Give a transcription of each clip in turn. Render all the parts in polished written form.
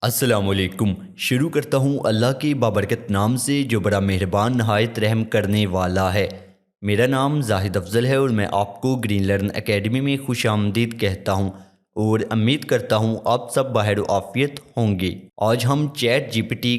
अस्सलामुअलैकुम। शुरू करता हूँ अल्लाह के बाबरकत नाम से जो बड़ा मेहरबान नहायत रहम करने वाला है। मेरा नाम जाहिद अफजल है और मैं आपको ग्रीन लर्न एकेडमी में खुश आमदीद कहता हूँ और उम्मीद करता हूँ आप सब बाहर आफियत होंगे। आज हम चैट जीपीटी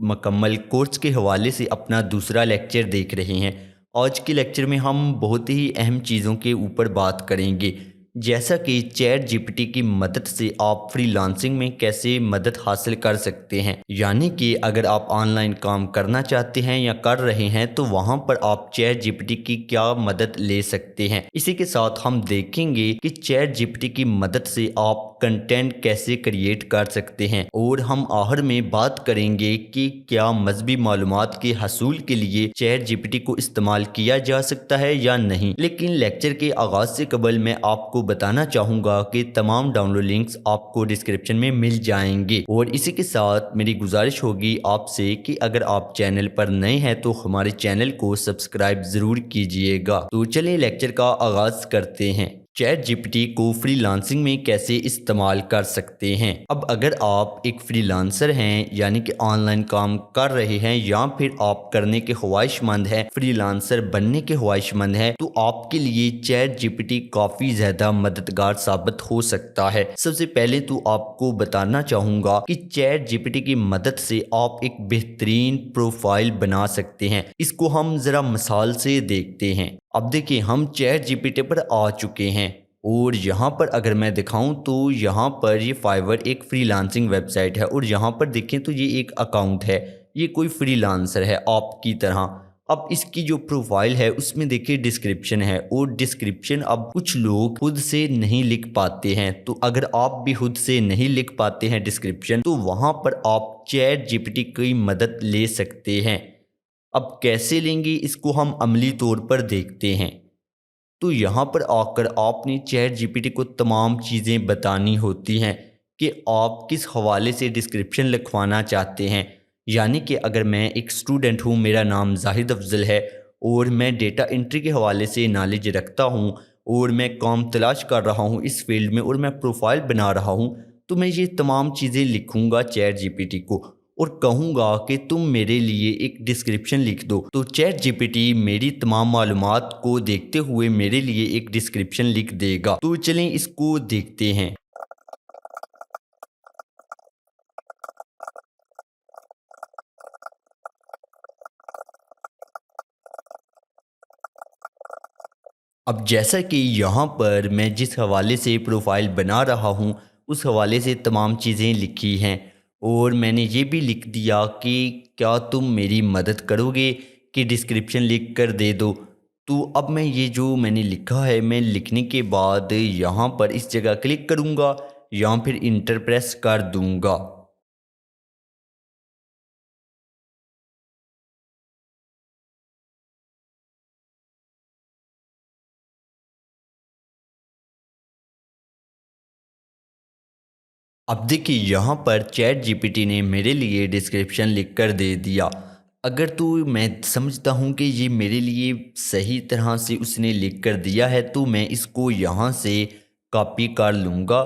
मुकम्मल कोर्स के हवाले से अपना दूसरा लेक्चर देख रहे हैं। आज के लेक्चर में हम बहुत ही अहम चीज़ों के ऊपर बात करेंगे, जैसा कि चैट जीपीटी की मदद से आप फ्रीलांसिंग में कैसे मदद हासिल कर सकते हैं। यानी कि अगर आप ऑनलाइन काम करना चाहते हैं या कर रहे हैं तो वहां पर आप चैट जीपीटी की क्या मदद ले सकते हैं। इसी के साथ हम देखेंगे कि चैट जीपीटी की मदद से आप कंटेंट कैसे क्रिएट कर सकते हैं और हम आखिर में बात करेंगे कि क्या मजहबी मालूमात के हसूल के लिए चैट जीपीटी को इस्तेमाल किया जा सकता है या नहीं। लेकिन लेक्चर के आगाज से कबल मैं आपको बताना चाहूँगा कि तमाम डाउनलोड लिंक्स आपको डिस्क्रिप्शन में मिल जाएंगे और इसी के साथ मेरी गुजारिश होगी आपसे कि अगर आप चैनल पर नए हैं तो हमारे चैनल को सब्सक्राइब ज़रूर कीजिएगा। तो चलिए लेक्चर का आगाज़ करते हैं। चैट जीपीटी को फ्रीलांसिंग में कैसे इस्तेमाल कर सकते हैं। अब अगर आप एक फ्रीलांसर हैं यानी कि ऑनलाइन काम कर रहे हैं या फिर आप करने के ख्वाहिशमंद हैं, फ्रीलांसर बनने के ख्वाहिशमंद हैं, तो आपके लिए चैट जीपीटी काफ़ी ज़्यादा मददगार साबित हो सकता है। सबसे पहले तो आपको बताना चाहूँगा कि चैट जीपीटी की मदद से आप एक बेहतरीन प्रोफाइल बना सकते हैं। इसको हम ज़रा मिसाल से देखते हैं। अब देखिए हम चैट जीपीटी पर आ चुके हैं और यहाँ पर अगर मैं दिखाऊं तो यहाँ पर ये फाइवर एक फ्रीलांसिंग वेबसाइट है और यहाँ पर देखें तो ये एक अकाउंट है, ये कोई फ्रीलांसर है आपकी तरह। अब इसकी जो प्रोफाइल है उसमें देखिए डिस्क्रिप्शन है और डिस्क्रिप्शन अब कुछ लोग खुद से नहीं लिख पाते हैं, तो अगर आप भी खुद से नहीं लिख पाते हैं डिस्क्रिप्शन तो वहाँ पर आप चैट जीपीटी की मदद ले सकते हैं। अब कैसे लेंगे इसको हम अमली तौर पर देखते हैं। तो यहाँ पर आकर आपने चैट जीपीटी को तमाम चीज़ें बतानी होती हैं कि आप किस हवाले से डिस्क्रिप्शन लिखवाना चाहते हैं। यानी कि अगर मैं एक स्टूडेंट हूँ, मेरा नाम जाहिद अफजल है और मैं डेटा एंट्री के हवाले से नॉलेज रखता हूँ और मैं काम तलाश कर रहा हूँ इस फील्ड में और मैं प्रोफाइल बना रहा हूँ, तो मैं ये तमाम चीज़ें लिखूँगा चैट जीपीटी को और कहूँगा कि तुम मेरे लिए एक डिस्क्रिप्शन लिख दो। तो चैट जीपीटी मेरी तमाम मालूमात को देखते हुए मेरे लिए एक डिस्क्रिप्शन लिख देगा। तो चलें इसको देखते हैं। अब जैसा कि यहाँ पर मैं जिस हवाले से प्रोफाइल बना रहा हूँ उस हवाले से तमाम चीज़ें लिखी हैं और मैंने ये भी लिख दिया कि क्या तुम मेरी मदद करोगे कि डिस्क्रिप्शन लिख कर दे दो। तो अब मैं ये जो मैंने लिखा है, मैं लिखने के बाद यहाँ पर इस जगह क्लिक करूँगा या फिर इंटर प्रेस कर दूँगा। अब देखिए यहाँ पर चैट जीपीटी ने मेरे लिए डिस्क्रिप्शन लिख कर दे दिया। अगर तो मैं समझता हूँ कि ये मेरे लिए सही तरह से उसने लिख कर दिया है तो मैं इसको यहाँ से कॉपी कर लूँगा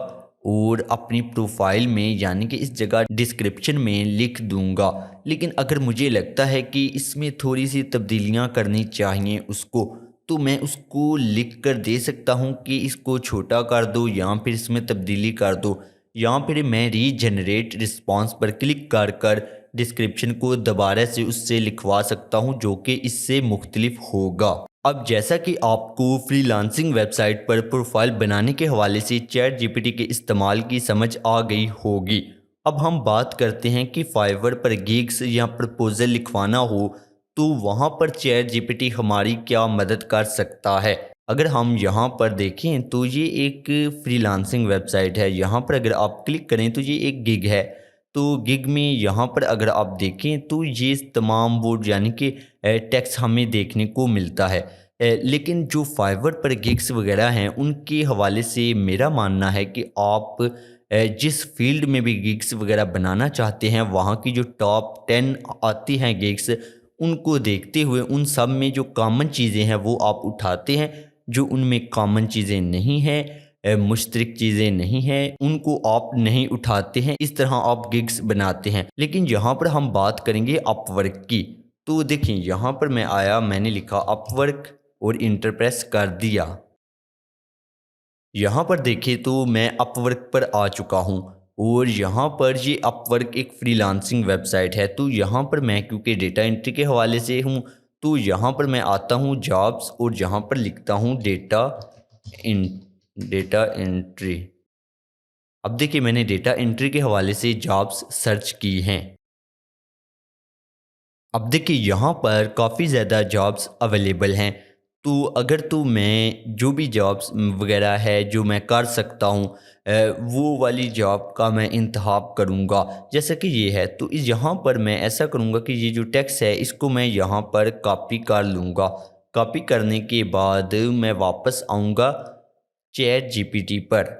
और अपनी प्रोफाइल में यानी कि इस जगह डिस्क्रिप्शन में लिख दूँगा। लेकिन अगर मुझे लगता है कि इसमें थोड़ी सी तब्दीलियाँ करनी चाहिए उसको, तो मैं उसको लिख कर दे सकता हूँ कि इसको छोटा कर दो या फिर इसमें तब्दीली कर दो, या फिर मैं रीजनरेट रिस्पॉन्स पर क्लिक कर कर डिस्क्रिप्शन को दोबारा से उससे लिखवा सकता हूं जो कि इससे मुख्तलिफ होगा। अब जैसा कि आपको फ्रीलांसिंग वेबसाइट पर प्रोफाइल बनाने के हवाले से चैट जीपीटी के इस्तेमाल की समझ आ गई होगी। अब हम बात करते हैं कि फाइवर पर गिग्स या प्रपोजल लिखवाना हो तो वहाँ पर चैट जीपीटी हमारी क्या मदद कर सकता है। अगर हम यहाँ पर देखें तो ये एक फ्रीलांसिंग वेबसाइट है। यहाँ पर अगर आप क्लिक करें तो ये एक गिग है। तो गिग में यहाँ पर अगर आप देखें तो ये तमाम वो यानी कि टैक्स हमें देखने को मिलता है। लेकिन जो फाइवर पर गिग्स वगैरह हैं उनके हवाले से मेरा मानना है कि आप जिस फील्ड में भी गिग्स वगैरह बनाना चाहते हैं वहाँ की जो टॉप 10 आती हैं गिग्स, उनको देखते हुए उन सब में जो कॉमन चीज़ें हैं वो आप उठाते हैं, जो उनमें कॉमन चीज़ें नहीं हैं मुश्तरक चीज़ें नहीं हैं, उनको आप नहीं उठाते हैं, इस तरह आप गिग्स बनाते हैं। लेकिन यहाँ पर हम बात करेंगे अपवर्क की। तो देखिए यहाँ पर मैं आया, मैंने लिखा अपवर्क और इंटर प्रेस कर दिया। यहाँ पर देखें तो मैं अपवर्क पर आ चुका हूँ और यहाँ पर ये अपवर्क एक फ्रीलांसिंग वेबसाइट है। तो यहाँ पर मैं क्योंकि डेटा एंट्री के हवाले से हूँ, तो यहाँ पर मैं आता हूँ जॉब्स और यहाँ पर लिखता हूँ डेटा एंट्री। अब देखिए मैंने डेटा एंट्री के हवाले से जॉब्स सर्च की हैं। अब देखिए यहाँ पर काफ़ी ज़्यादा जॉब्स अवेलेबल हैं। तो अगर तो मैं जो भी जॉब्स वगैरह है जो मैं कर सकता हूँ, वो वाली जॉब का मैं इंतखाब करूँगा। जैसा कि ये है तो इस यहाँ पर मैं ऐसा करूँगा कि ये जो टेक्स्ट है इसको मैं यहाँ पर कॉपी कर लूँगा। कॉपी करने के बाद मैं वापस आऊँगा चैट जीपीटी पर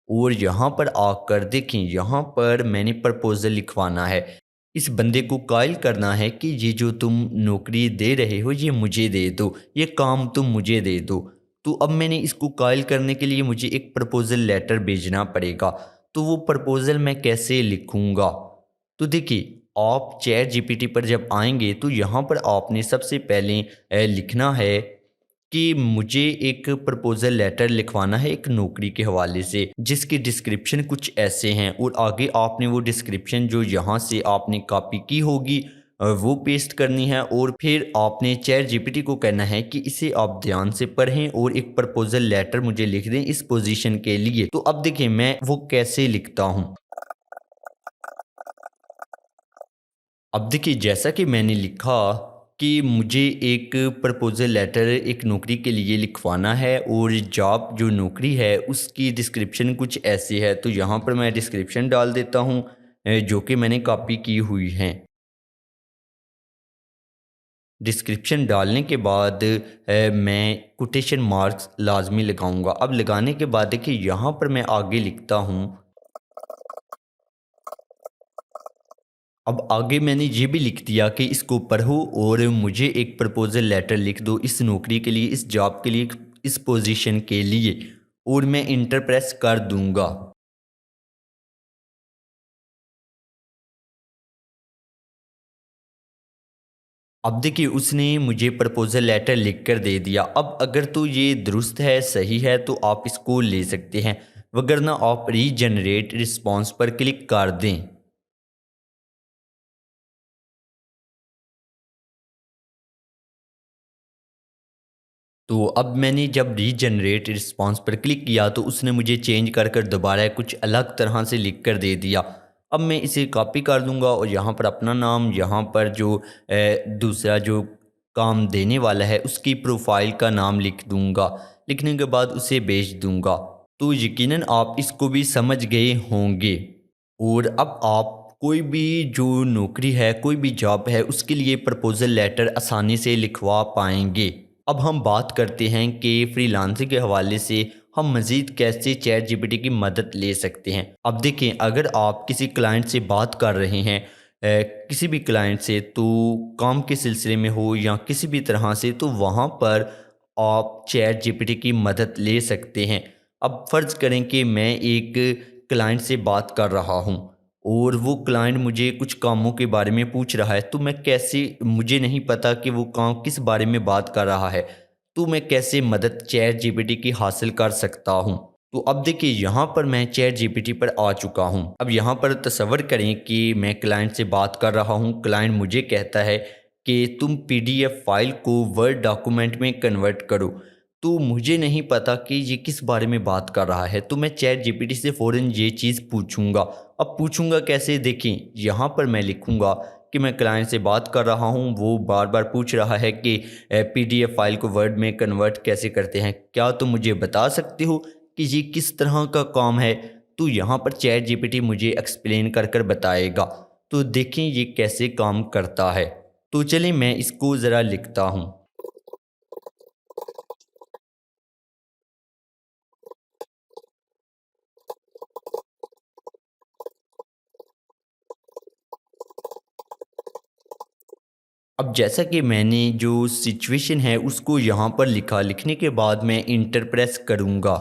और यहाँ पर आकर देखें, यहाँ पर मैंने प्रपोज़ल लिखवाना है। इस बंदे को कायल करना है कि ये जो तुम नौकरी दे रहे हो ये मुझे दे दो, ये काम तुम मुझे दे दो। तो अब मैंने इसको कायल करने के लिए मुझे एक प्रपोज़ल लेटर भेजना पड़ेगा। तो वो प्रपोज़ल मैं कैसे लिखूँगा? तो देखिए आप चैट जीपीटी पर जब आएँगे तो यहाँ पर आपने सबसे पहले लिखना है कि मुझे एक प्रपोज़ल लेटर लिखवाना है एक नौकरी के हवाले से, जिसके डिस्क्रिप्शन कुछ ऐसे हैं और आगे आपने वो डिस्क्रिप्शन जो यहाँ से आपने कॉपी की होगी वो पेस्ट करनी है और फिर आपने चैट जीपीटी को कहना है कि इसे आप ध्यान से पढ़ें और एक प्रपोज़ल लेटर मुझे लिख दें इस पोजीशन के लिए। तो अब देखिए मैं वो कैसे लिखता हूँ। अब देखिए जैसा कि मैंने लिखा कि मुझे एक प्रपोज़ल लेटर एक नौकरी के लिए लिखवाना है और जॉब जो नौकरी है उसकी डिस्क्रिप्शन कुछ ऐसी है। तो यहाँ पर मैं डिस्क्रिप्शन डाल देता हूँ जो कि मैंने कॉपी की हुई हैं। डिस्क्रिप्शन डालने के बाद मैं कोटेशन मार्क्स लाज़मी लगाऊंगा। अब लगाने के बाद देखिए यहाँ पर मैं आगे लिखता हूँ। अब आगे मैंने ये भी लिख दिया कि इसको पढ़ो और मुझे एक प्रपोज़ल लेटर लिख दो इस नौकरी के लिए, इस जॉब के लिए, इस पोजीशन के लिए और मैं इंटर प्रेस कर दूंगा। अब देखिए उसने मुझे प्रपोज़ल लेटर लिख कर दे दिया। अब अगर तो ये दुरुस्त है, सही है तो आप इसको ले सकते हैं, वगरना आप रीजनरेट रिस्पॉन्स पर क्लिक कर दें। तो अब मैंने जब रीजनरेट रिस्पॉन्स पर क्लिक किया तो उसने मुझे चेंज कर कर दोबारा कुछ अलग तरह से लिख कर दे दिया। अब मैं इसे कॉपी कर दूंगा और यहाँ पर अपना नाम, यहाँ पर जो दूसरा जो काम देने वाला है उसकी प्रोफाइल का नाम लिख दूंगा। लिखने के बाद उसे भेज दूंगा। तो यकीनन आप इसको भी समझ गए होंगे और अब आप कोई भी जो नौकरी है, कोई भी जॉब है उसके लिए प्रपोज़ल लेटर आसानी से लिखवा पाएंगे। अब हम बात करते हैं कि फ्रीलांसिंग के हवाले से हम मज़ीद कैसे चैट जीपीटी की मदद ले सकते हैं। अब देखें अगर आप किसी क्लाइंट से बात कर रहे हैं, किसी भी क्लाइंट से, तो काम के सिलसिले में हो या किसी भी तरह से, तो वहाँ पर आप चैट जीपीटी की मदद ले सकते हैं। अब फ़र्ज़ करें कि मैं एक क्लाइंट से बात कर रहा हूँ और वो क्लाइंट मुझे कुछ कामों के बारे में पूछ रहा है, तो मैं कैसे, मुझे नहीं पता कि वो काम किस बारे में बात कर रहा है, तो मैं कैसे मदद चैट जीपीटी की हासिल कर सकता हूँ। तो अब देखिए यहाँ पर मैं चैट जीपीटी पर आ चुका हूँ। अब यहाँ पर तसव्वुर करें कि मैं क्लाइंट से बात कर रहा हूँ, क्लाइंट मुझे कहता है कि तुम पीडीएफ फाइल को वर्ड डॉक्यूमेंट में कन्वर्ट करो। तो मुझे नहीं पता कि ये किस बारे में बात कर रहा है, तो मैं चैट जीपीटी से फ़ौरन ये चीज़ पूछूंगा। अब पूछूंगा कैसे, देखें यहाँ पर मैं लिखूंगा कि मैं क्लाइंट से बात कर रहा हूँ, वो बार बार पूछ रहा है कि पीडीएफ फाइल को वर्ड में कन्वर्ट कैसे करते हैं, क्या तुम मुझे बता सकते हो कि ये किस तरह का काम है। तो यहाँ पर चैट जीपीटी मुझे एक्सप्लेन कर कर बताएगा। तो देखें ये कैसे काम करता है। तो चलिए मैं इसको ज़रा लिखता हूँ। अब जैसा कि मैंने जो सिचुएशन है उसको यहाँ पर लिखा, लिखने के बाद मैं इंटर प्रेस करूँगा।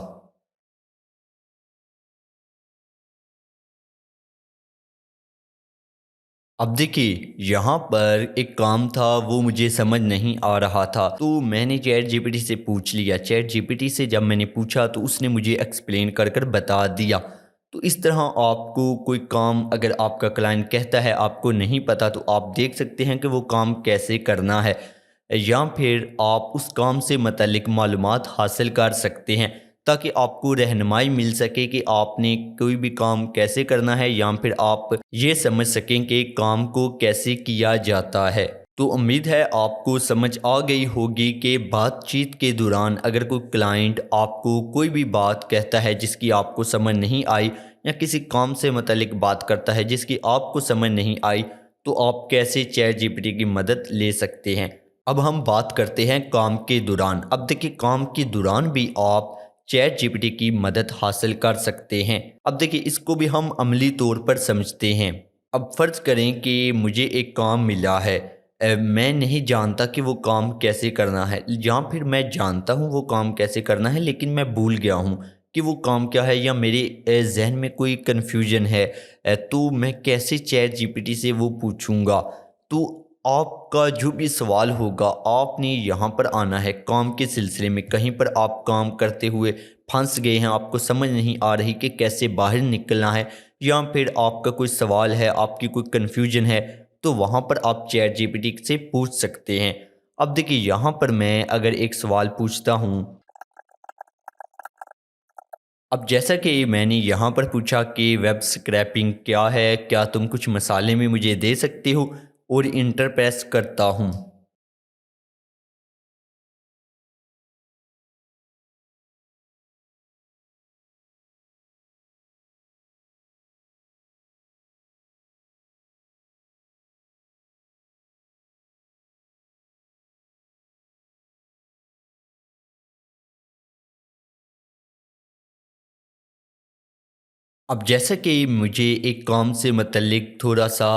अब देखिए, यहाँ पर एक काम था, वो मुझे समझ नहीं आ रहा था, तो मैंने चैट जीपीटी से पूछ लिया। चैट जीपीटी से जब मैंने पूछा तो उसने मुझे एक्सप्लेन कर कर बता दिया। तो इस तरह आपको कोई काम अगर आपका क्लाइंट कहता है आपको नहीं पता, तो आप देख सकते हैं कि वो काम कैसे करना है, या फिर आप उस काम से मतल्लिक मालूमात हासिल कर सकते हैं, ताकि आपको रहनुमाई मिल सके कि आपने कोई भी काम कैसे करना है, या फिर आप ये समझ सकें कि काम को कैसे किया जाता है। तो उम्मीद है आपको समझ आ गई होगी कि बातचीत के दौरान अगर कोई क्लाइंट आपको कोई भी बात कहता है जिसकी आपको समझ नहीं आई, या किसी काम से मतल्लिक बात करता है जिसकी आपको समझ नहीं आई, तो आप कैसे चैट जीपीटी की मदद ले सकते हैं। अब हम बात करते हैं काम के दौरान। अब देखिए, काम के दौरान भी आप चैट जीपीटी की मदद हासिल कर सकते हैं। अब देखिए, इसको भी हम अमली तौर पर समझते हैं। अब फ़र्ज़ करें कि मुझे एक काम मिला है, मैं नहीं जानता कि वो काम कैसे करना है, या फिर मैं जानता हूँ वो काम कैसे करना है लेकिन मैं भूल गया हूँ कि वो काम क्या है, या मेरे ज़हन में कोई कन्फ्यूजन है, तो मैं कैसे चैट जीपीटी से वो पूछूंगा। तो आपका जो भी सवाल होगा, आपने यहाँ पर आना है काम के सिलसिले में। कहीं पर आप काम करते हुए फंस गए हैं, आपको समझ नहीं आ रही कि कैसे बाहर निकलना है, या फिर आपका कोई सवाल है, आपकी कोई कन्फ्यूजन है, तो वहाँ पर आप चैट जीपीटी से पूछ सकते हैं। अब देखिए, यहाँ पर मैं अगर एक सवाल पूछता हूँ, अब जैसा कि मैंने यहाँ पर पूछा कि वेब स्क्रैपिंग क्या है, क्या तुम कुछ मसाले में मुझे दे सकते हो, और इंटर प्रेस करता हूँ। अब जैसा कि मुझे एक काम से मतल्लिक थोड़ा-सा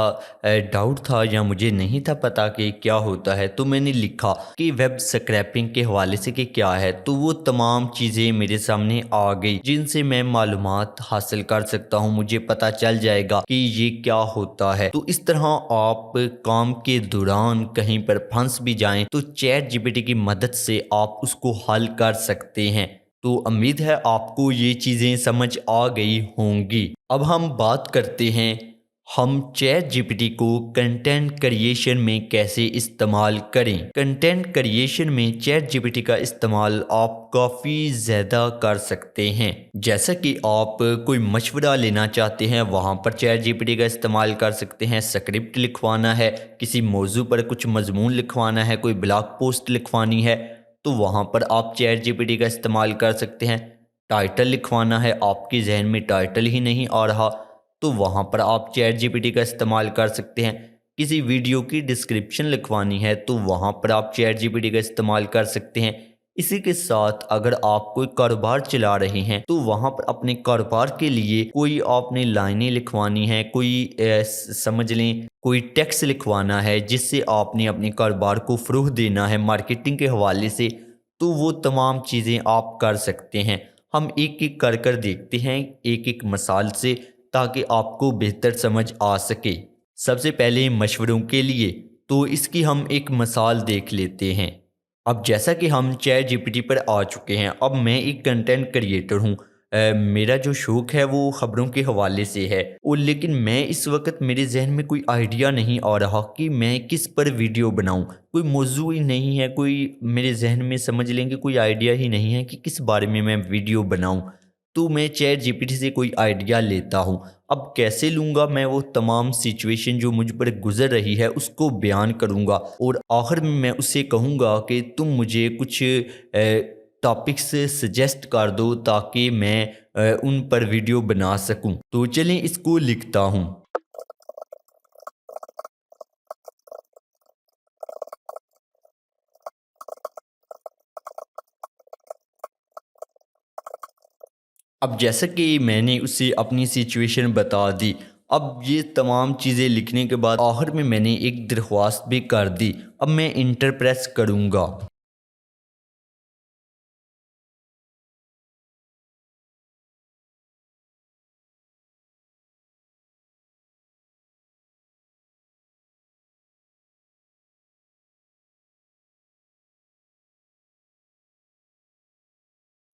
डाउट था, या मुझे नहीं था पता कि क्या होता है, तो मैंने लिखा कि वेब स्क्रैपिंग के हवाले से कि क्या है, तो वो तमाम चीज़ें मेरे सामने आ गई, जिनसे मैं मालूमात हासिल कर सकता हूँ, मुझे पता चल जाएगा कि ये क्या होता है। तो इस तरह आप काम के दौरान कहीं पर फँस भी जाएँ, तो चैट जीपीटी की मदद से आप उसको हल कर सकते हैं। तो उम्मीद है आपको ये चीज़ें समझ आ गई होंगी। अब हम बात करते हैं, हम चैट जीपीटी को कंटेंट क्रिएशन में कैसे इस्तेमाल करें। कंटेंट क्रिएशन में चैट जीपीटी का इस्तेमाल आप काफ़ी ज़्यादा कर सकते हैं। जैसा कि आप कोई मशवरा लेना चाहते हैं, वहाँ पर चैट जीपीटी का इस्तेमाल कर सकते हैं। स्क्रिप्ट लिखवाना है, किसी मौजू पर कुछ मजमून लिखवाना है, कोई ब्लॉग पोस्ट लिखवानी है, तो वहाँ पर आप चैट जीपीटी का इस्तेमाल कर सकते हैं। टाइटल लिखवाना है, आपके जहन में टाइटल ही नहीं आ रहा, तो वहाँ पर आप चैट जीपीटी का इस्तेमाल कर सकते हैं। किसी वीडियो की डिस्क्रिप्शन लिखवानी है, तो वहाँ पर आप चैट जीपीटी का इस्तेमाल कर सकते हैं। इसी के साथ अगर आप कोई कारोबार चला रहे हैं, तो वहाँ पर अपने कारोबार के लिए कोई आपने लाइनें लिखवानी है, कोई समझ लें कोई टेक्स्ट लिखवाना है, जिससे आपने अपने कारोबार को फ़रोग़ देना है मार्केटिंग के हवाले से, तो वो तमाम चीज़ें आप कर सकते हैं। हम एक-एक कर कर देखते हैं, एक-एक मिसाल से, ताकि आपको बेहतर समझ आ सके। सबसे पहले मशवरों के लिए, तो इसकी हम एक मिसाल देख लेते हैं। अब जैसा कि हम चैट जीपीटी पर आ चुके हैं, अब मैं एक कंटेंट क्रिएटर हूँ। मेरा जो शौक़ है वो ख़बरों के हवाले से है, और लेकिन मैं इस वक्त मेरे जहन में कोई आइडिया नहीं आ रहा कि मैं किस पर वीडियो बनाऊँ। कोई मौजू ही नहीं है, कोई मेरे जहन में समझ लेंगे कोई आइडिया ही नहीं है कि किस बारे में मैं वीडियो बनाऊँ। तो मैं चैट जीपीटी से कोई आइडिया लेता हूँ। अब कैसे लूँगा, मैं वो तमाम सिचुएशन जो मुझ पर गुज़र रही है उसको बयान करूँगा, और आखिर में मैं उससे कहूँगा कि तुम मुझे कुछ टॉपिक्स सजेस्ट कर दो, ताकि मैं उन पर वीडियो बना सकूँ। तो चलें इसको लिखता हूँ। अब जैसा कि मैंने उसे अपनी सिचुएशन बता दी, अब ये तमाम चीज़ें लिखने के बाद आखिर में मैंने एक दरख्वास्त भी कर दी। अब मैं इंटर प्रेस करूँगा।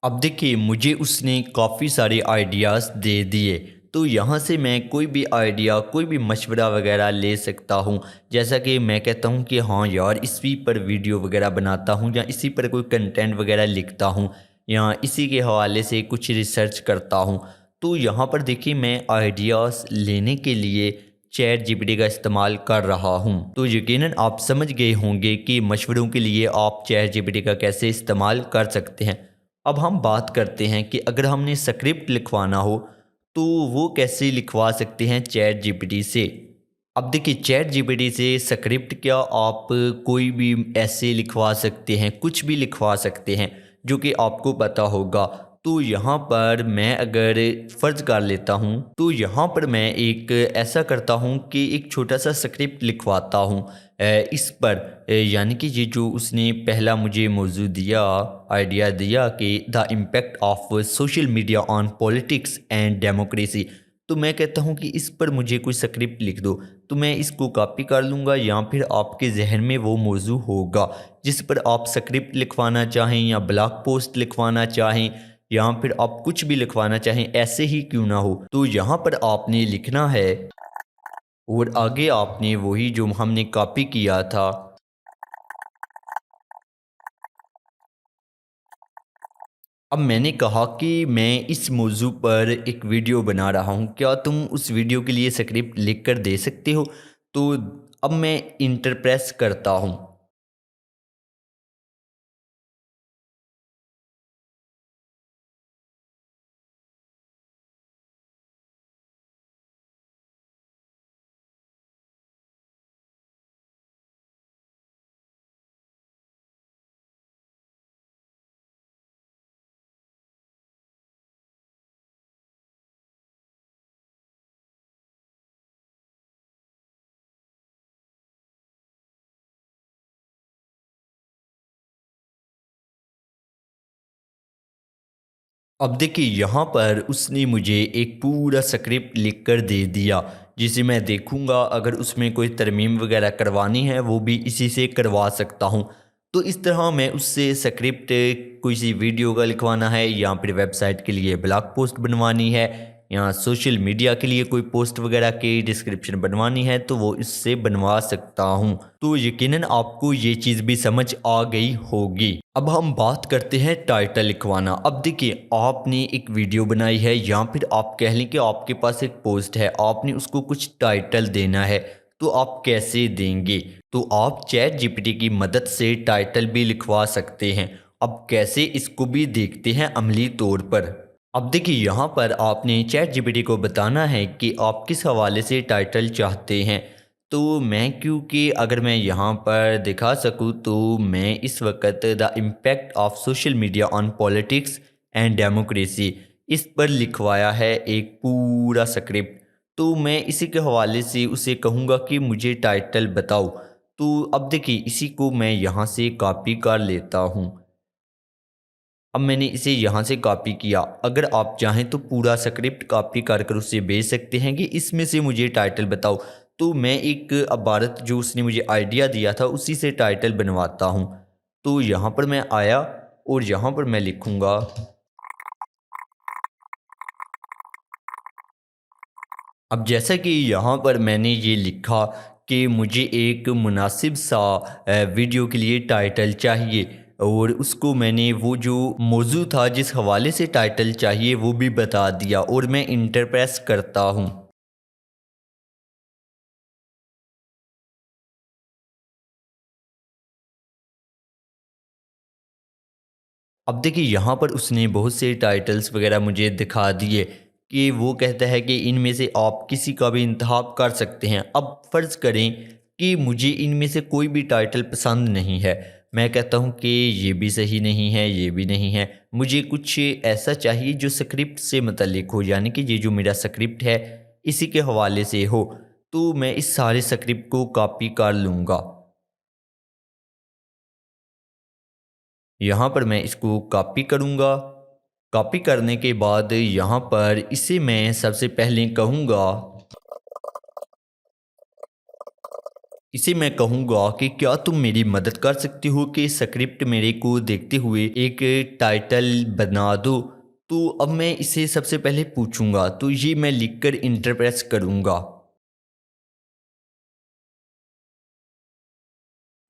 अब देखिए मुझे उसने काफ़ी सारे आइडियाज़ दे दिए, तो यहाँ से मैं कोई भी आइडिया, कोई भी मशवरा वगैरह ले सकता हूँ। जैसा कि मैं कहता हूँ कि हाँ यार, इसी पर वीडियो वगैरह बनाता हूँ या इसी पर कोई कंटेंट वगैरह लिखता हूँ या इसी के हवाले से कुछ रिसर्च करता हूँ। तो यहाँ पर देखिए मैं आइडियाज़ लेने के लिए चैट जीपीटी का इस्तेमाल कर रहा हूँ। तो यकीनन आप समझ गए होंगे कि मशवरों के लिए आप चैट जीपीटी का कैसे इस्तेमाल कर सकते हैं। अब हम बात करते हैं कि अगर हमने स्क्रिप्ट लिखवाना हो तो वो कैसे लिखवा सकते हैं चैट जीपीटी से। अब देखिए चैट जीपीटी से स्क्रिप्ट क्या, आप कोई भी ऐसे लिखवा सकते हैं, कुछ भी लिखवा सकते हैं जो कि आपको पता होगा। तो यहाँ पर मैं अगर फ़र्ज़ कर लेता हूँ, तो यहाँ पर मैं एक ऐसा करता हूँ कि एक छोटा सा स्क्रिप्ट लिखवाता हूँ इस पर यानी कि ये जो उसने पहला मुझे मौजू दिया, आइडिया दिया कि the impact of social media on politics and democracy. तो मैं कहता हूँ कि इस पर मुझे कोई स्क्रिप्ट लिख दो, तो मैं इसको कॉपी कर लूँगा या फिर आपके जहन में वो मौजू होगा जिस पर आप स्क्रिप्ट लिखवाना चाहें या ब्लॉग पोस्ट लिखवाना चाहें या फिर आप कुछ भी लिखवाना चाहें, ऐसे ही क्यों ना हो। तो यहाँ पर आपने लिखना है और आगे आपने वही जो हमने कॉपी किया था, अब मैंने कहा कि मैं इस मौजू पर एक वीडियो बना रहा हूँ, क्या तुम उस वीडियो के लिए स्क्रिप्ट लिख कर दे सकते हो? तो अब मैं इंटर प्रेस करता हूँ। अब देखिए यहाँ पर उसने मुझे एक पूरा स्क्रिप्ट लिख कर दे दिया, जिसे मैं देखूँगा, अगर उसमें कोई तरमीम वगैरह करवानी है वो भी इसी से करवा सकता हूँ। तो इस तरह मैं उससे स्क्रिप्ट, कोई सी वीडियो का लिखवाना है या फिर वेबसाइट के लिए ब्लॉग पोस्ट बनवानी है या सोशल मीडिया के लिए कोई पोस्ट वगैरह की डिस्क्रिप्शन बनवानी है, तो वो इससे बनवा सकता हूँ। तो यकीनन आपको ये चीज़ भी समझ आ गई होगी। अब हम बात करते हैं टाइटल लिखवाना। अब देखिए आपने एक वीडियो बनाई है या फिर आप कह लें कि आपके पास एक पोस्ट है, आपने उसको कुछ टाइटल देना है, तो आप कैसे देंगे? तो आप चैट जीपीटी की मदद से टाइटल भी लिखवा सकते हैं। अब कैसे, इसको भी देखते हैं अमली तौर पर। अब देखिए यहाँ पर आपने चैट जीपीटी को बताना है कि आप किस हवाले से टाइटल चाहते हैं। तो मैं, क्योंकि अगर मैं यहाँ पर दिखा सकूँ, तो मैं इस वक्त the impact of social media on politics and democracy इस पर लिखवाया है एक पूरा स्क्रिप्ट। तो मैं इसी के हवाले से उसे कहूँगा कि मुझे टाइटल बताओ। तो अब देखिए इसी को मैं यहाँ से कॉपी कर लेता हूँ। अब मैंने इसे यहाँ से कॉपी किया। अगर आप चाहें तो पूरा स्क्रिप्ट कॉपी कर कर उसे भेज सकते हैं कि इसमें से मुझे टाइटल बताओ। तो मैं एक इबारत जो उसने मुझे आइडिया दिया था उसी से टाइटल बनवाता हूँ। तो यहाँ पर मैं आया और यहाँ पर मैं लिखूँगा। अब जैसा कि यहाँ पर मैंने ये लिखा कि मुझे एक मुनासिब सा वीडियो के लिए टाइटल चाहिए, और उसको मैंने वो जो मौजू था जिस हवाले से टाइटल चाहिए वो भी बता दिया, और मैं इंटर प्रेस करता हूँ। अब देखिए यहाँ पर उसने बहुत से टाइटल्स वगैरह मुझे दिखा दिए कि वो कहता है कि इनमें से आप किसी का भी इंतखाब कर सकते हैं। अब फ़र्ज़ करें कि मुझे इनमें से कोई भी टाइटल पसंद नहीं है, मैं कहता हूँ कि ये भी सही नहीं है, ये भी नहीं है, मुझे कुछ ऐसा चाहिए जो स्क्रिप्ट से मुतल्लिक हो, यानी कि ये जो मेरा स्क्रिप्ट है इसी के हवाले से हो। तो मैं इस सारे स्क्रिप्ट को कॉपी कर लूँगा। यहाँ पर मैं इसको कॉपी करूँगा। कॉपी करने के बाद यहाँ पर इसे मैं सबसे पहले कहूँगा, इसे मैं कहूँगा कि क्या तुम मेरी मदद कर सकते हो कि स्क्रिप्ट मेरे को देखते हुए एक टाइटल बना दो। तो अब मैं इसे सबसे पहले पूछूंगा, तो ये मैं लिखकर इंटर प्रेस करूँगा।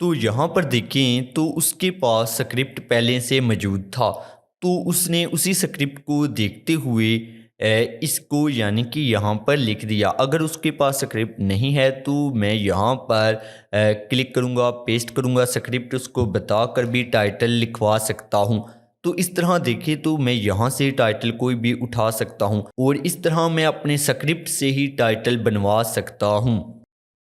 तो यहाँ पर देखें तो उसके पास स्क्रिप्ट पहले से मौजूद था। तो उसने उसी स्क्रिप्ट को देखते हुए इसको यानी कि यहाँ पर लिख दिया। अगर उसके पास स्क्रिप्ट नहीं है तो मैं यहाँ पर क्लिक करूँगा, पेस्ट करूँगा स्क्रिप्ट, उसको बताकर भी टाइटल लिखवा सकता हूँ। तो इस तरह देखें तो मैं यहाँ से टाइटल कोई भी उठा सकता हूँ और इस तरह मैं अपने स्क्रिप्ट से ही टाइटल बनवा सकता हूँ।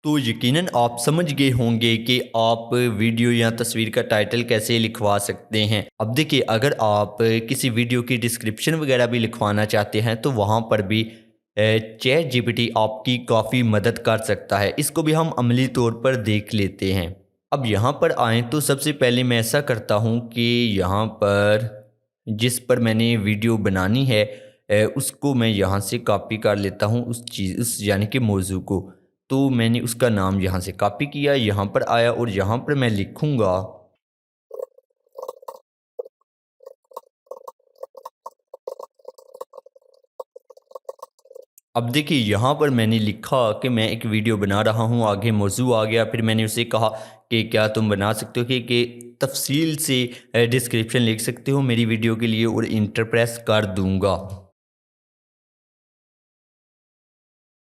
तो यकीनन आप समझ गए होंगे कि आप वीडियो या तस्वीर का टाइटल कैसे लिखवा सकते हैं। अब देखिए, अगर आप किसी वीडियो की डिस्क्रिप्शन वगैरह भी लिखवाना चाहते हैं तो वहाँ पर भी चैट जीपीटी आपकी काफ़ी मदद कर सकता है। इसको भी हम अमली तौर पर देख लेते हैं। अब यहाँ पर आएँ तो सबसे पहले मैं ऐसा करता हूँ कि यहाँ पर जिस पर मैंने वीडियो बनानी है उसको मैं यहाँ से कॉपी कर लेता हूँ, उस यानी कि मौजू को। तो मैंने उसका नाम यहाँ से कॉपी किया, यहाँ पर आया और यहाँ पर मैं लिखूँगा। अब देखिए, यहाँ पर मैंने लिखा कि मैं एक वीडियो बना रहा हूँ, आगे मौजू आ गया। फिर मैंने उसे कहा कि क्या तुम बना सकते हो कि तफ़सील से डिस्क्रिप्शन लिख सकते हो मेरी वीडियो के लिए, और इंटर प्रेस कर दूँगा।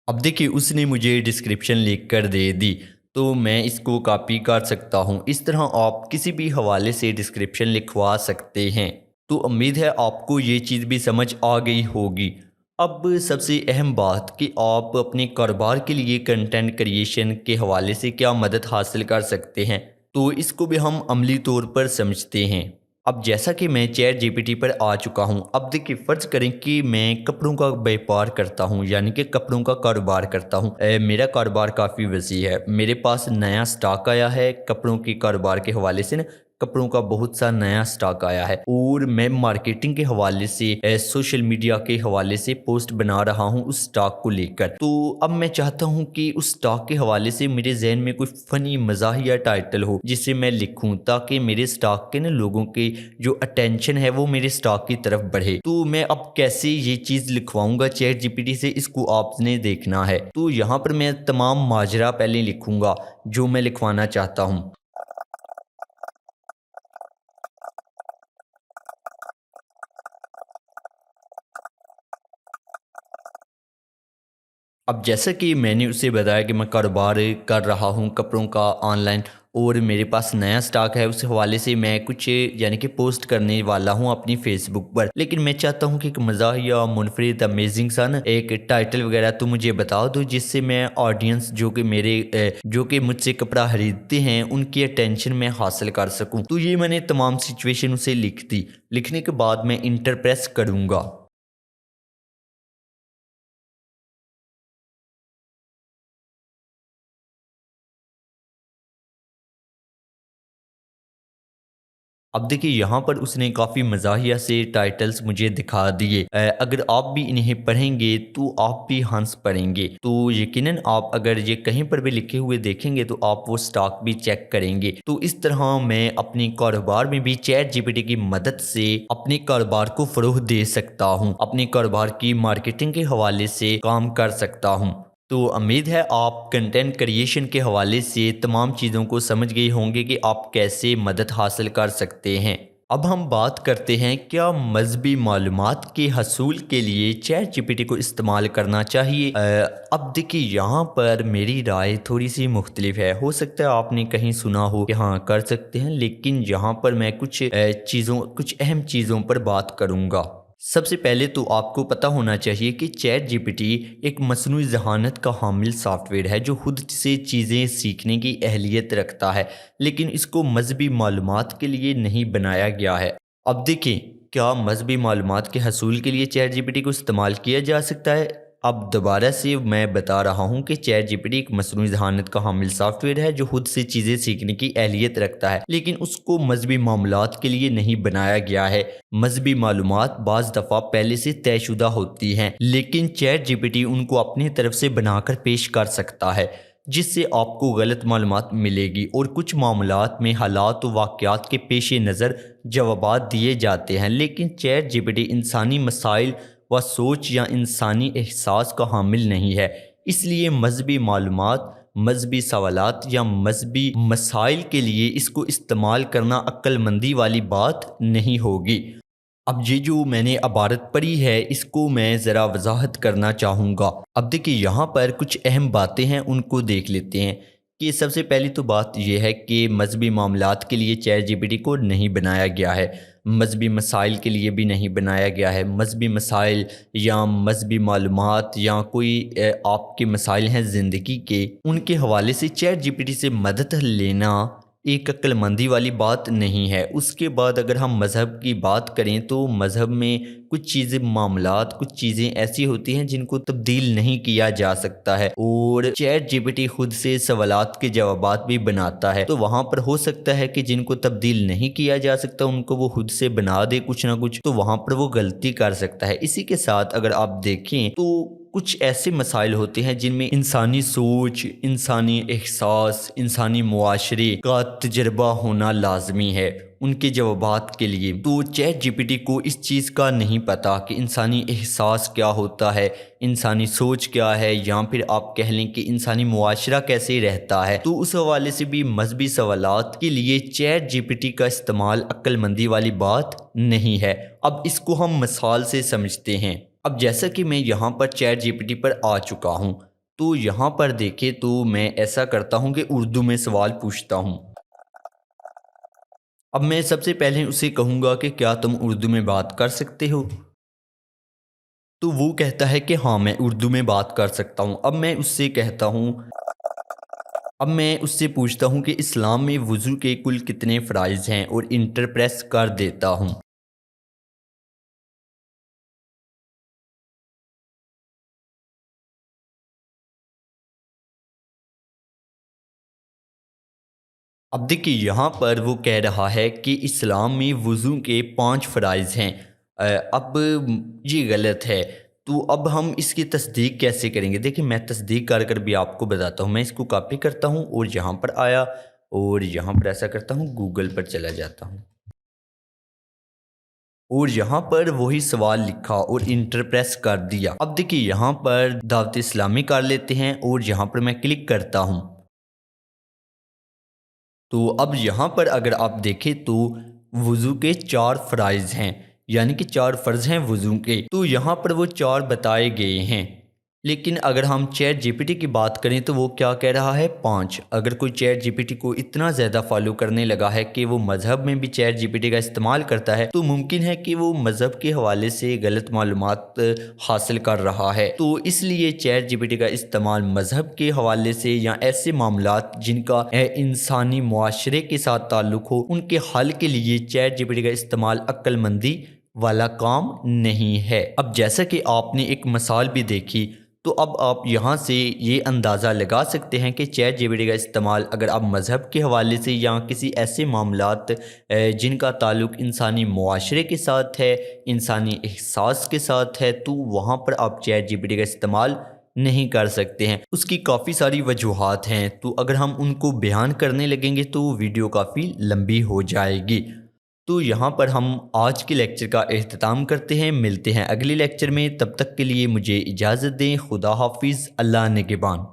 अब देखिए, उसने मुझे डिस्क्रिप्शन लिख कर दे दी। तो मैं इसको कॉपी कर सकता हूँ। इस तरह आप किसी भी हवाले से डिस्क्रिप्शन लिखवा सकते हैं। तो उम्मीद है आपको ये चीज़ भी समझ आ गई होगी। अब सबसे अहम बात कि आप अपने कारोबार के लिए कंटेंट क्रिएशन के हवाले से क्या मदद हासिल कर सकते हैं, तो इसको भी हम अमली तौर पर समझते हैं। अब जैसा कि मैं चैट जीपीटी पर आ चुका हूं, अब देखिए फ़र्ज़ करें कि मैं कपड़ों का व्यापार करता हूं, यानी कि कपड़ों का कारोबार करता हूं। मेरा कारोबार काफ़ी वसी है। मेरे पास नया स्टॉक आया है कपड़ों के कारोबार के हवाले से ना, कपड़ों का बहुत सा नया स्टॉक आया है और मैं मार्केटिंग के हवाले से सोशल मीडिया के हवाले से पोस्ट बना रहा हूं उस स्टॉक को लेकर। तो अब मैं चाहता हूं कि उस स्टॉक के हवाले से मेरे जहन में कोई फ़नी मज़ाहिया टाइटल हो जिसे मैं लिखूं, ताकि मेरे स्टॉक के ना लोगों की जो अटेंशन है वो मेरे स्टॉक की तरफ बढ़े। तो मैं अब कैसे ये चीज़ लिखवाऊंगा चैट जीपीटी से, इसको आपने देखना है। तो यहाँ पर मैं तमाम माजरा पहले लिखूंगा जो मैं लिखवाना चाहता हूँ। अब जैसा कि मैंने उसे बताया कि मैं कारोबार कर रहा हूँ कपड़ों का ऑनलाइन, और मेरे पास नया स्टॉक है, उस हवाले से मैं कुछ यानी कि पोस्ट करने वाला हूँ अपनी फेसबुक पर। लेकिन मैं चाहता हूँ कि एक मज़ाहिया मुनफरिद अमेजिंग सा ना एक टाइटल वगैरह तो मुझे बता दो, जिससे मैं ऑडियंस जो कि मुझसे कपड़ा खरीदते हैं उनकी अटेंशन में हासिल कर सकूँ। तो ये मैंने तमाम सिचुएशन उसे लिख दी। लिखने के बाद मैं इंटर प्रेस करूँगा। अब देखिए, यहाँ पर उसने काफ़ी मज़ाहिया से टाइटल्स मुझे दिखा दिए। अगर आप भी इन्हें पढ़ेंगे तो आप भी हंस पड़ेंगे। तो यकीनन आप अगर ये कहीं पर भी लिखे हुए देखेंगे तो आप वो स्टॉक भी चेक करेंगे। तो इस तरह मैं अपने कारोबार में भी चैट जीपीटी की मदद से अपने कारोबार को फ़रोग़ दे सकता हूँ, अपने कारोबार की मार्केटिंग के हवाले से काम कर सकता हूँ। तो उम्मीद है आप कंटेंट क्रिएशन के हवाले से तमाम चीज़ों को समझ गए होंगे कि आप कैसे मदद हासिल कर सकते हैं। अब हम बात करते हैं क्या मजहबी मालूमात के हसूल के लिए चैट जीपीटी को इस्तेमाल करना चाहिए। अब देखिए, यहाँ पर मेरी राय थोड़ी सी मुख्तलिफ है। हो सकता है आपने कहीं सुना हो कि हाँ कर सकते हैं, लेकिन यहाँ पर मैं कुछ अहम चीज़ों पर बात करूँगा। सबसे पहले तो आपको पता होना चाहिए कि चैट जीपीटी एक मसनूई ज़हानत का हामिल सॉफ्टवेयर है जो खुद से चीज़ें सीखने की अहलियत रखता है, लेकिन इसको मजहबी मालूमात के लिए नहीं बनाया गया है। अब देखें, क्या मजहबी मालूमात के हसूल के लिए चैट जीपीटी को इस्तेमाल किया जा सकता है? अब दोबारा से मैं बता रहा हूँ कि चैट जीपीटी एक मसनूई ज़हानत का हामिल सॉफ्टवेयर है जो खुद से चीज़ें सीखने की अहलियत रखता है, लेकिन उसको मजहबी मामलात के लिए नहीं बनाया गया है। मजहबी मालूमात बाज़ दफ़ा पहले से तयशुदा होती हैं, लेकिन चैट जीपीटी उनको अपनी तरफ से बनाकर पेश कर सकता है। जिससे आपको गलत मालूमात मिलेगी और कुछ मामलात में हालात व वाक़यात के पेश नज़र जवाबात दिए जाते हैं। लेकिन चैट जीपीटी इंसानी मसाइल व सोच या इंसानी एहसास का हामिल नहीं है, इसलिए मजहबी मालूमात, मजहबी सवालात या मजहबी मसाइल के लिए इसको इस्तेमाल करना अक्लमंदी वाली बात नहीं होगी। अब ये जो मैंने इबारत पढ़ी है इसको मैं ज़रा वजाहत करना चाहूँगा। अब देखिए यहाँ पर कुछ अहम बातें हैं, उनको देख लेते हैं। कि सबसे पहली तो बात यह है कि मजहबी मामलात के लिए चैट जीपीटी को नहीं बनाया गया है, मजहबी मसाइल के लिए भी नहीं बनाया गया है। मजहबी मसाइल या मजहबी मालूमात या कोई आपके मसाइल हैं ज़िंदगी के, उनके हवाले से चैट जीपीटी से मदद लेना एक अक्लमंदी वाली बात नहीं है। उसके बाद अगर हम मज़हब की बात करें तो मज़हब में कुछ चीज़ें, मामलात, कुछ चीज़ें ऐसी होती हैं जिनको तब्दील नहीं किया जा सकता है, और चैट जीपीटी खुद से सवालात के जवाबात भी बनाता है। तो वहाँ पर हो सकता है कि जिनको तब्दील नहीं किया जा सकता उनको वो खुद से बना दे कुछ ना कुछ, तो वहाँ पर वो गलती कर सकता है। इसी के साथ अगर आप देखें तो कुछ ऐसे मसाइल होते हैं जिनमें इंसानी सोच, इंसानी एहसास, इंसानी मुआशरे का तजर्बा होना लाजमी है उनके जवाबात के लिए। तो चैट जीपीटी को इस चीज़ का नहीं पता कि इंसानी एहसास क्या होता है, इंसानी सोच क्या है, या फिर आप कह लें कि इंसानी मुआशरा कैसे रहता है। तो उस हवाले से भी मजहबी सवालात के लिए चैट जीपीटी का इस्तेमाल अक्लमंदी वाली बात नहीं है। अब इसको हम मिसाल से समझते हैं। अब जैसा कि मैं यहाँ पर चैट जीपीटी पर आ चुका हूँ, तो यहाँ पर देखें तो मैं ऐसा करता हूँ कि उर्दू में सवाल पूछता हूँ। अब मैं सबसे पहले उसे कहूँगा कि क्या तुम उर्दू में बात कर सकते हो? तो वो कहता है कि हाँ, मैं उर्दू में बात कर सकता हूँ। अब मैं उससे पूछता हूँ कि इस्लाम में वज़ू के कुल कितने फ़राइज़ हैं, और इंटर प्रेस कर देता हूँ। अब देखिए यहाँ पर वो कह रहा है कि इस्लाम में वज़ू के 5 फ़राइज़ हैं। अब ये गलत है, तो अब हम इसकी तस्दीक कैसे करेंगे? देखिए मैं तस्दीक कर भी आपको बताता हूँ। मैं इसको कॉपी करता हूँ और यहाँ पर आया, और यहाँ पर ऐसा करता हूँ, गूगल पर चला जाता हूँ और यहाँ पर वही सवाल लिखा और इंटर प्रेस कर दिया। अब देखिए यहाँ पर दावत इस्लामी कर लेते हैं और यहाँ पर मैं क्लिक करता हूँ। तो अब यहाँ पर अगर आप देखें तो वज़ू के 4 फ़राइज़ हैं, यानी कि 4 फ़र्ज़ हैं वज़ू के, तो यहाँ पर वो 4 बताए गए हैं। लेकिन अगर हम चैट जीपीटी की बात करें तो वो क्या कह रहा है, 5। अगर कोई चैट जीपीटी को इतना ज़्यादा फॉलो करने लगा है कि वो मज़हब में भी चैट जीपीटी का इस्तेमाल करता है, तो मुमकिन है कि वो मज़हब के हवाले से गलत मालूमात हासिल कर रहा है। तो इसलिए चैट जीपीटी का इस्तेमाल मज़हब के हवाले से या ऐसे मामलात जिनका इंसानी मुआशरे के साथ ताल्लुक़ हो, उनके हल के लिए चैट जीपीटी का इस्तेमाल अक्लमंदी वाला काम नहीं है। अब जैसा कि आपने एक मिसाल भी देखी, तो अब आप यहाँ से ये अंदाज़ा लगा सकते हैं कि चैट जीपीटी का इस्तेमाल अगर आप मज़हब के हवाले से या किसी ऐसे मामलात जिनका ताल्लुक़ इंसानी मुआशरे के साथ है, इंसानी एहसास के साथ है, तो वहाँ पर आप चैट जीपीटी का इस्तेमाल नहीं कर सकते हैं। उसकी काफ़ी सारी वजूहात हैं, तो अगर हम उनको बयान करने लगेंगे तो वीडियो काफ़ी लंबी हो जाएगी। तो यहाँ पर हम आज के लेक्चर का एख्तिताम करते हैं। मिलते हैं अगले लेक्चर में, तब तक के लिए मुझे इजाज़त दें। खुदा हाफिज़, अल्लाह निगहबान।